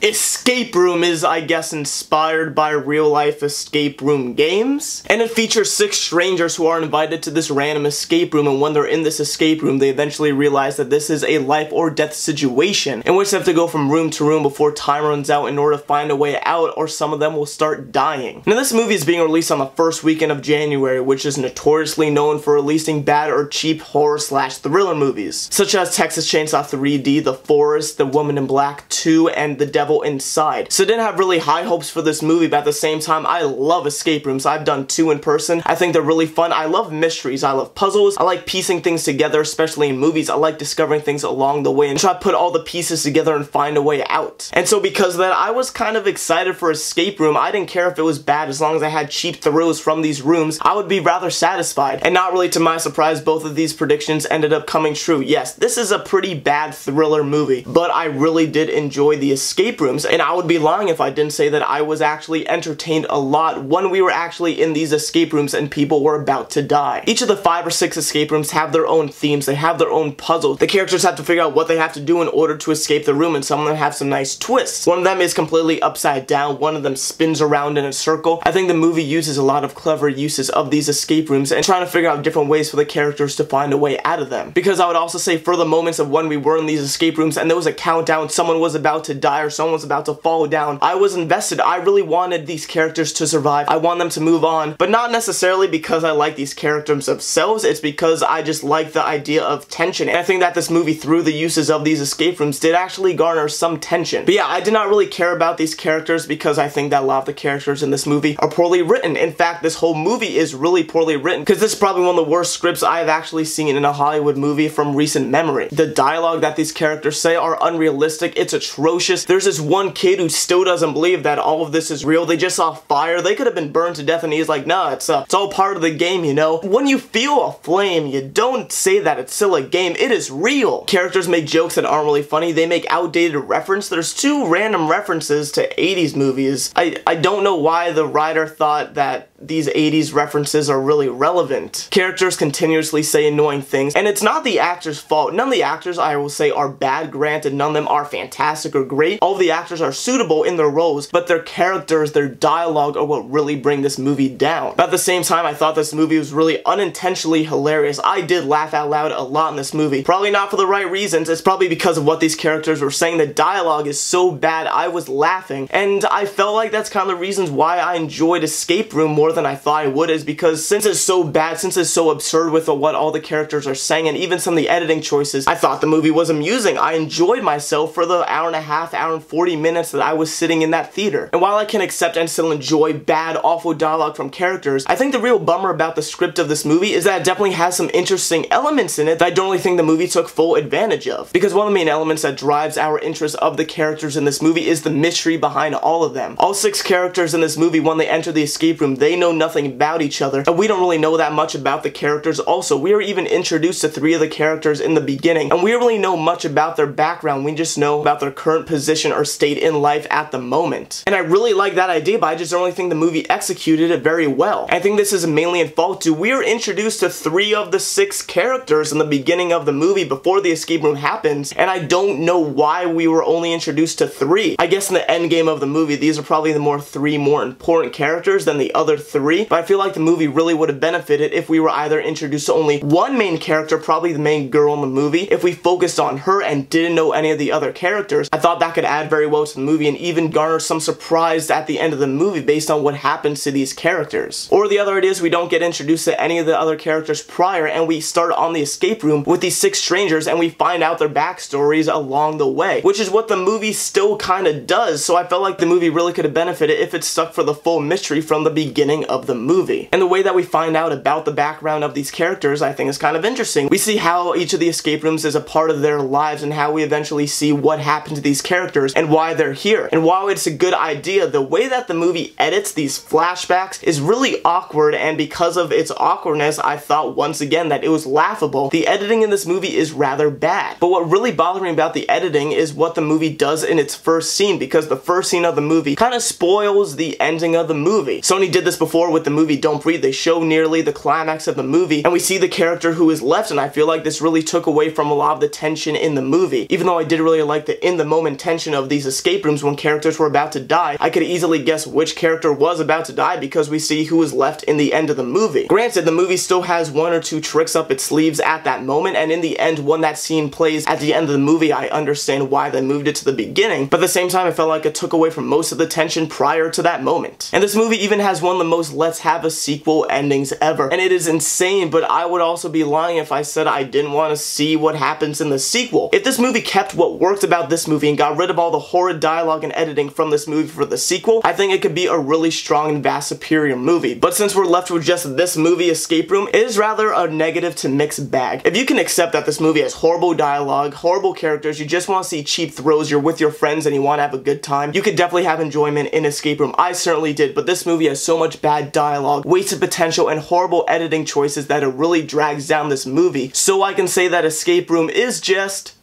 escape room is, I guess, inspired by real-life escape room games, and it features 6 strangers who are invited to this random escape room, and when they're in this escape room, they eventually realize that this is a life or death situation, in which they have to go from room to room before time runs out in order to find a way out, or some of them will start dying. Now, this movie is being released on the first weekend of January, which is notoriously known for releasing bad or cheap horror/thriller movies, such as Texas Chainsaw 3D, The Forest, The Woman in Black 2, and The Devil Inside. So I didn't have really high hopes for this movie, but at the same time, I love escape rooms. I've done 2 in person. I think they're really fun. I love mysteries. I love puzzles. I like piecing things together, especially in movies. I like discovering things along the way and try to put all the pieces together and find a way out. And so because of that, I was kind of excited for escape room. I didn't care if it was bad as long as I had cheap thrills from these rooms. I would be rather satisfied. And not really to my surprise, both of these predictions ended up coming true. Yes, this is a pretty bad thriller movie, but I really did enjoy the escape rooms, and I would be lying if I didn't say that I was actually entertained a lot when we were actually in these escape rooms and people were about to die. Each of the 5 or 6 escape rooms have their own themes, they have their own puzzles. The characters have to figure out what they have to do in order to escape the room, and some of them have some nice twists. One of them is completely upside down, one of them spins around in a circle. I think the movie uses a lot of clever uses of these escape rooms and trying to figure out different ways for the characters to find a way out of them. Because I would also say for the moments of when we were in these escape rooms and there was a countdown, someone was about to die or someone was about to fall down, I was invested. I really wanted these characters to survive. I want them to move on, but not necessarily because I like these characters themselves, it's because I just like the idea of tension. And I think that this movie, through the uses of these escape rooms, did actually garner some tension. But yeah, I did not really care about these characters because I think that a lot of the characters in this movie are poorly written. In fact, this whole movie is really poorly written because this is probably one of the worst scripts I've actually seen in a Hollywood movie from recent memory. The dialogue that these characters say are unrealistic. It's atrocious. There's this one kid who still doesn't believe that all of this is real. They just saw fire. They could have been burned to death, and he's like, nah, it's all part of the game, you know? When you feel a flame, you don't say that it's still a game. It is real. Characters make jokes that aren't really funny. They make outdated reference. There's 2 random references to 80s movies. I don't know why the writer thought that these 80s references are really relevant. Characters continuously say annoying things, and it's not the actors' fault. None of the actors, I will say, are bad. Granted, none of them are fantastic or great. All of the actors are suitable in their roles, but their characters, their dialogue are what really bring this movie down. But at the same time, I thought this movie was really unintentionally hilarious. I did laugh out loud a lot in this movie. Probably not for the right reasons. It's probably because of what these characters were saying. The dialogue is so bad, I was laughing, and I felt like that's kind of the reasons why I enjoyed Escape Room more than I thought I would, is because since it's so bad, since it's so absurd with what all the characters are saying, and even some of the editing choices, I thought the movie was amusing. I enjoyed myself for the hour and a half, hour and 40 minutes that I was sitting in that theater. And while I can accept and still enjoy bad, awful dialogue from characters, I think the real bummer about the script of this movie is that it definitely has some interesting elements in it that I don't really think the movie took full advantage of. Because one of the main elements that drives our interest of the characters in this movie is the mystery behind all of them. All 6 characters in this movie, when they enter the escape room, they know nothing about each other, and we don't really know that much about the characters. Also, we are even introduced to 3 of the characters in the beginning, and we don't really know much about their background. We just know about their current position or state in life at the moment. And I really like that idea, but I just don't really think the movie executed it very well. I think this is mainly in fault to we are introduced to 3 of the 6 characters in the beginning of the movie before the escape room happens, and I don't know why we were only introduced to 3. I guess in the end game of the movie, these are probably the 3 more important characters than the other 3, but I feel like the movie really would have benefited if we were either introduced to only one main character, probably the main girl in the movie. If we focused on her and didn't know any of the other characters, I thought that could add very well to the movie and even garner some surprise at the end of the movie based on what happens to these characters. Or the other idea is we don't get introduced to any of the other characters prior, and we start on the escape room with these 6 strangers and we find out their backstories along the way, which is what the movie still kind of does. So I felt like the movie really could have benefited if it stuck for the full mystery from the beginning of the movie. And the way that we find out about the background of these characters, I think, is kind of interesting. We see how each of the escape rooms is a part of their lives and how we eventually see what happened to these characters and why they're here. And while it's a good idea, the way that the movie edits these flashbacks is really awkward, and because of its awkwardness, I thought once again that it was laughable. The editing in this movie is rather bad. But what really bothered me about the editing is what the movie does in its first scene, because the first scene of the movie kind of spoils the ending of the movie. Sony did this before with the movie Don't Breathe, they show nearly the climax of the movie, and we see the character who is left, and I feel like this really took away from a lot of the tension in the movie. Even though I did really like the in-the-moment tension of these escape rooms when characters were about to die, I could easily guess which character was about to die because we see who was left in the end of the movie. Granted, the movie still has one or two tricks up its sleeves at that moment, and in the end, when that scene plays at the end of the movie, I understand why they moved it to the beginning, but at the same time, I felt like it took away from most of the tension prior to that moment. And this movie even has one of the most let's have a sequel endings ever, and it is insane, but I would also be lying if I said I didn't want to see what happens in the sequel. If this movie kept what worked about this movie and got rid of all the horrid dialogue and editing from this movie for the sequel, I think it could be a really strong and vast superior movie. But since we're left with just this movie Escape Room, it is rather a negative to mixed bag. If you can accept that this movie has horrible dialogue, horrible characters, you just want to see cheap throws, you're with your friends and you want to have a good time, you could definitely have enjoyment in Escape Room. I certainly did, but this movie has so much bad dialogue, wasted potential, and horrible editing choices that it really drags down this movie. So I can say that Escape Room is just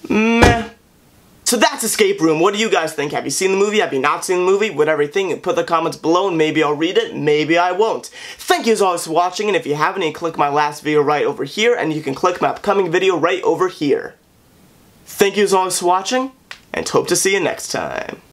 meh. So that's Escape Room. What do you guys think? Have you seen the movie? Have you not seen the movie? Whatever you think, put the comments below and maybe I'll read it, maybe I won't. Thank you as always for watching, and if you haven't, you can click my last video right over here, and you can click my upcoming video right over here. Thank you as always for watching, and hope to see you next time.